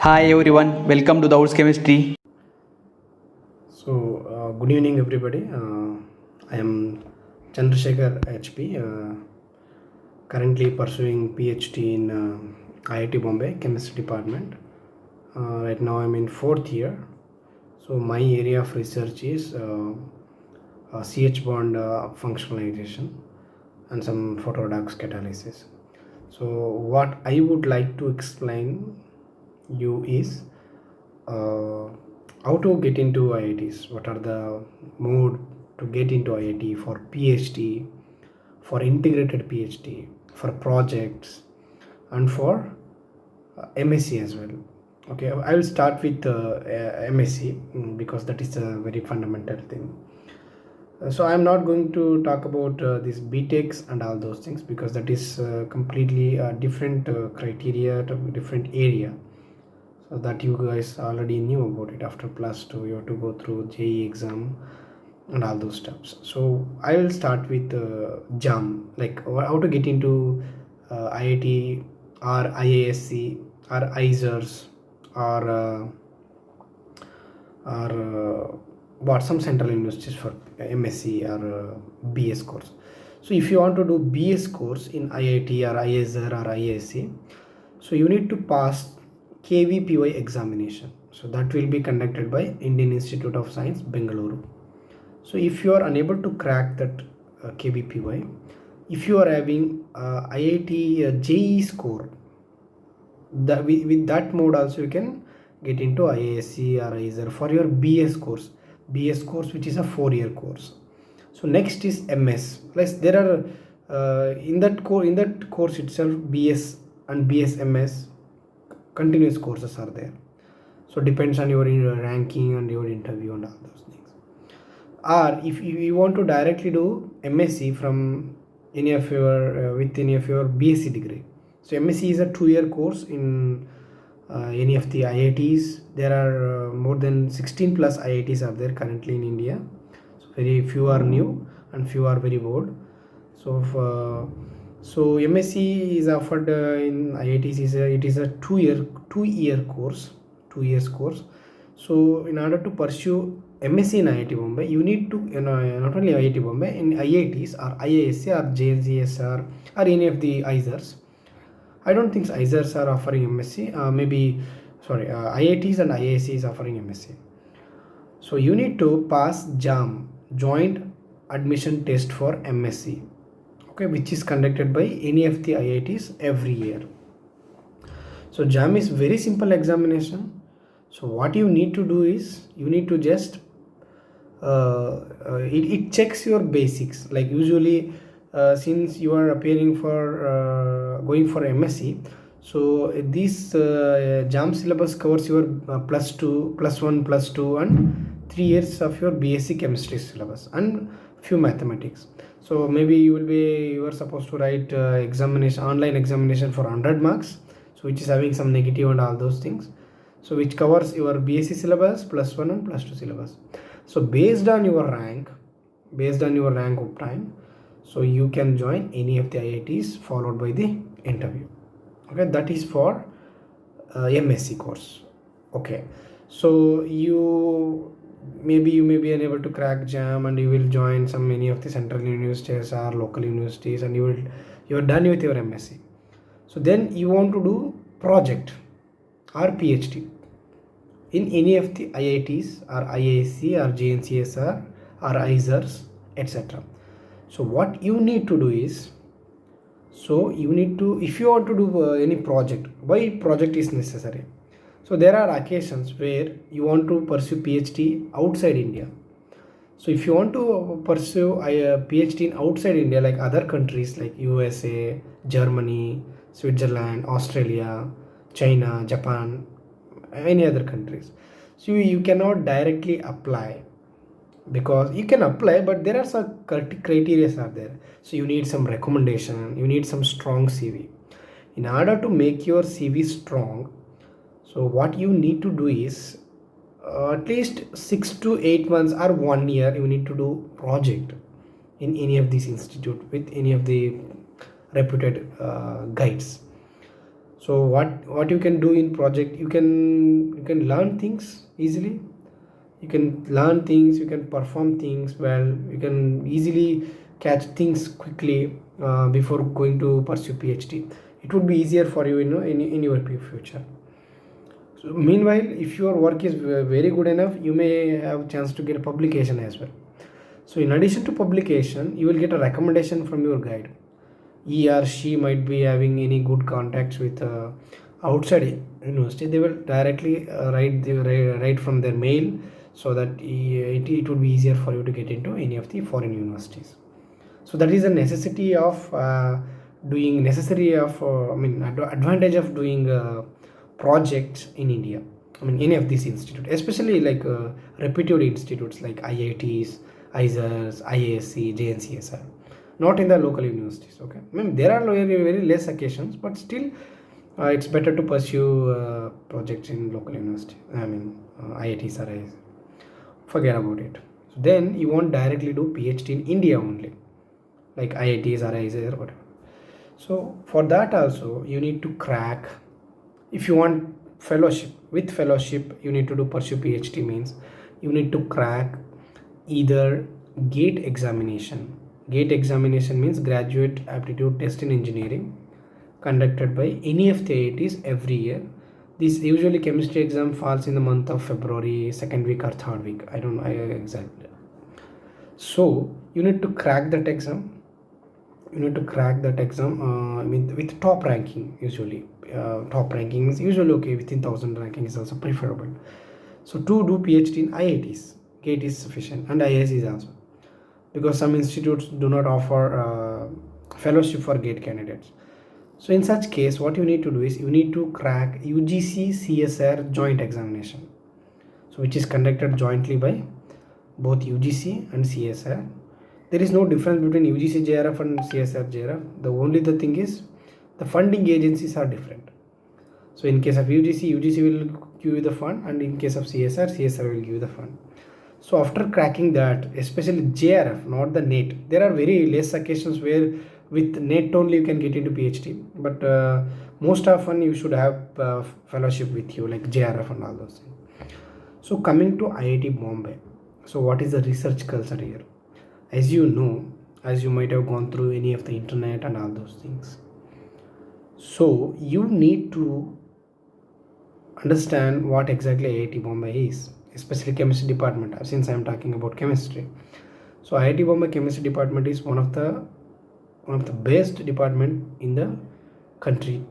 Hi everyone, welcome to the Outs Chemistry. Good evening, everybody. I am Chandrasekhar HP, currently pursuing PhD in IIT Bombay Chemistry Department. Right now, I'm in fourth year. So, my area of research is CH bond functionalization and some photoredox catalysis. So, what I would like to explain you is uh, how to get into IITs, what are the mode to get into IIT for PhD, for integrated PhD, for projects, and for MSc as well. Okay, I will start with MSc because that is a very fundamental thing. So I'm not going to talk about these BTechs and all those things because that is completely different criteria, different area. So that you guys already knew about it. After plus 2 you have to go through JEE exam and all those steps. So I will start with JAM, like how to get into IIT or IASC or ISERS or what some central universities for MSc or BS course. So if you want to do BS course in IIT or ISR or IASC, so you need to pass KVPY examination. So that will be conducted by Indian Institute of Science, Bengaluru. So if you are unable to crack that KVPY, if you are having IIT JEE score, with that mode also you can get into IASC or ISER for your BS course which is a 4-year course. So next is MS. Plus there are in that course itself BS and BSMS continuous courses are there. So depends on your ranking and your interview and all those things. Or if you want to directly do MSc from any of your with any of your BSc degree. So MSc is a 2-year course in any of the IITs. There are more than 16 plus IITs are there currently in India. So very few are new and few are very old. So MSc is offered in IITs. It is a 2-year course, 2 years course. So in order to pursue MSc in IIT Bombay, you need to not only IIT Bombay, in IITs or IISc or JNCSR or any of the ISERs. I don't think ISERs are offering MSc. IITs and IISc is offering MSc. So you need to pass JAM, Joint Admission Test for MSc, okay, which is conducted by any of the IITs every year. So JAM is very simple examination. So what you need to do is you need to just it checks your basics. Like usually since you are appearing for going for MSc, so this JAM syllabus covers your plus 2, plus 1, plus 2 and 3 years of your BSc chemistry syllabus and few mathematics. So maybe you are supposed to write online examination for 100 marks, so which is having some negative and all those things, so which covers your BSc syllabus plus 1 and plus 2 syllabus. So based on your rank obtained, so you can join any of the IITs followed by the interview. Okay, that is for MSc course. Okay, so you may be unable to crack JAM and you will join many of the central universities or local universities, and you are done with your MSc. So then you want to do project or PhD in any of the IITs or IISc or JNCSR or ISERS, etc. So what you need to do is, so you need to, if you want to do any project, why project is necessary? So there are occasions where you want to pursue PhD outside India. So if you want to pursue a PhD in outside India, like other countries like USA, Germany, Switzerland, Australia, China, Japan, any other countries, so you cannot directly apply, because you can apply but there are some criteria are there. So you need some recommendation, you need some strong CV. In order to make your CV strong, so what you need to do is at least 6 to 8 months or 1 year you need to do project in any of these institute with any of the reputed guides. So what you can do in project, you can learn things easily, you can learn things, you can perform things well, you can easily catch things quickly before going to pursue PhD. It would be easier for you, in your future. So meanwhile, if your work is very good enough, you may have chance to get a publication as well. So in addition to publication, you will get a recommendation from your guide. He or she might be having any good contacts with outside university. They will directly write from their mail, so that it would be easier for you to get into any of the foreign universities. So that is a necessity of advantage of doing projects in India. I mean, any of these institutes, especially like reputed institutes like IITs, ISERs, IASC, JNCSR, not in the local universities. Okay, I mean, there are very less occasions, but still it's better to pursue projects in local university. I mean, IITs or IISc. Forget about it. So then you won't directly do PhD in India only, like IITs or IISc or whatever. So for that also you need to crack. If you want fellowship, with fellowship you need to pursue PhD, means you need to crack either GATE examination. GATE examination means Graduate Aptitude Test in Engineering, conducted by any of the IITs every year. This usually chemistry exam falls in the month of February, second week or third week. I don't know exactly. So you need to crack that exam. With top ranking. Usually top ranking is usually okay. Within 1000 ranking is also preferable. So to do PhD in IITs, GATE is sufficient, and IISc also, because some institutes do not offer fellowship for GATE candidates. So in such case, what you need to do is you need to crack UGC CSR joint examination, so which is conducted jointly by both UGC and CSR. There is no difference between UGC JRF and CSR JRF. The only the thing is the funding agencies are different. So in case of UGC will give you the fund, and in case of CSR will give you the fund. So after cracking that, especially JRF, not the NET, there are very less occasions where with NET only you can get into PhD, but most often you should have fellowship with you, like JRF and all those things. So coming to IIT Bombay, so what is the research culture here? As you know, as you might have gone through any of the internet and all those things, so you need to understand what exactly IIT Bombay is, especially chemistry department, since I am talking about chemistry. So IIT Bombay chemistry department is one of the best department in the country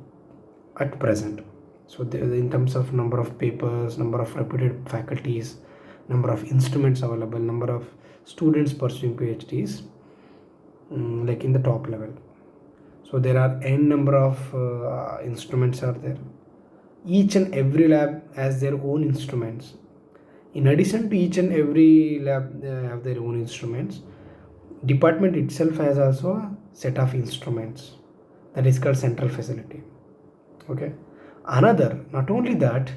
at present. So in terms of number of papers, number of reputed faculties, number of instruments available, number of students pursuing PhDs, like in the top level. So there are n number of instruments are there. Each and every lab has their own instruments. In addition to each and every lab have their own instruments, department itself has also a set of instruments, that is called central facility. Okay, another, not only that,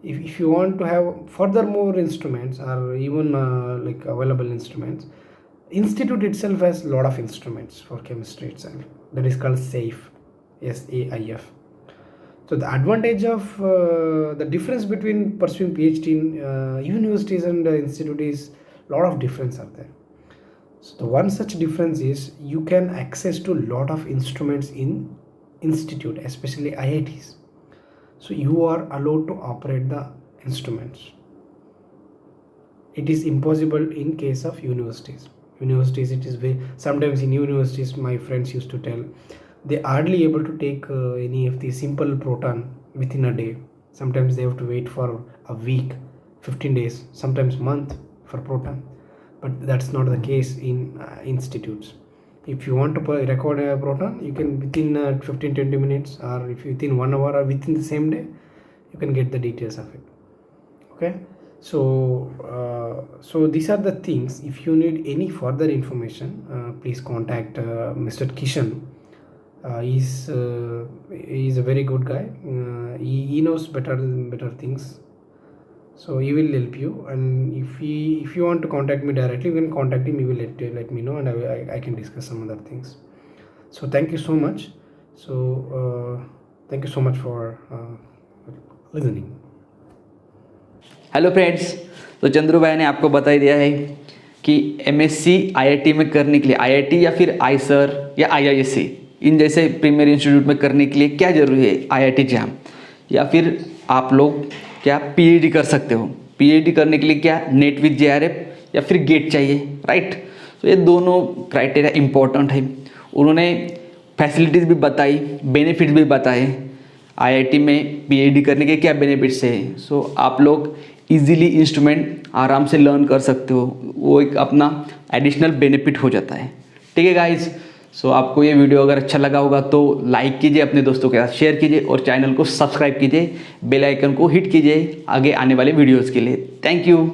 if you want to have furthermore instruments, or even like available instruments, institute itself has a lot of instruments for chemistry itself, that is called SAIF. So the advantage of the difference between pursuing PhD in universities and institute is a lot of difference are there. So the one such difference is you can access to a lot of instruments in institute, especially IITs. So you are allowed to operate the instruments. It is impossible in case of universities. It is very, sometimes in universities, my friends used to tell, they hardly able to take any of the simple proton within a day. Sometimes they have to wait for a week, 15 days, sometimes month for proton. But that's not the case in institutes. If you want to record a proton, you can within 15-20 minutes, or if within 1 hour, or within the same day, you can get the details of it. Okay, so these are the things. If you need any further information, please contact Mr. Kishan. He's a very good guy. He knows better things, so he will help you. And if you want to contact me directly, you can contact him. He will let me know, and I can discuss some other things. So thank you so much. So Thank you so much for listening. Hello friends, तो चंद्रू भाई ने आपको बता ही दिया है कि MSc IIT में करने के लिए आईआईटी या फिर आईसर या आईआईएससी इन जैसे प्रीमियर इंस्टीट्यूट में करने के लिए क्या ज़रूरी है, आईआईटी जैम, या फिर आप लोग क्या पीएचडी कर सकते हो। पीएचडी करने के लिए क्या नेट विद जेआरएफ या फिर गेट चाहिए, राइट। तो ये दोनों क्राइटेरिया इंपॉर्टेंट है। उन्होंने फैसिलिटीज़ भी बताई, बेनिफिट्स भी बताए, आईआईटी में पीएचडी करने के क्या बेनिफिट्स है। सो आप लोग इजीली इंस्ट्रूमेंट आराम से लर्न कर सकते हो, वो एक अपना एडिशनल बेनिफिट हो जाता है। ठीक है गाइज, सो आपको ये वीडियो अगर अच्छा लगा होगा तो लाइक कीजिए, अपने दोस्तों के साथ शेयर कीजिए और चैनल को सब्सक्राइब कीजिए, बेल आइकन को हिट कीजिए आगे आने वाले वीडियोज़ के लिए। Thank you.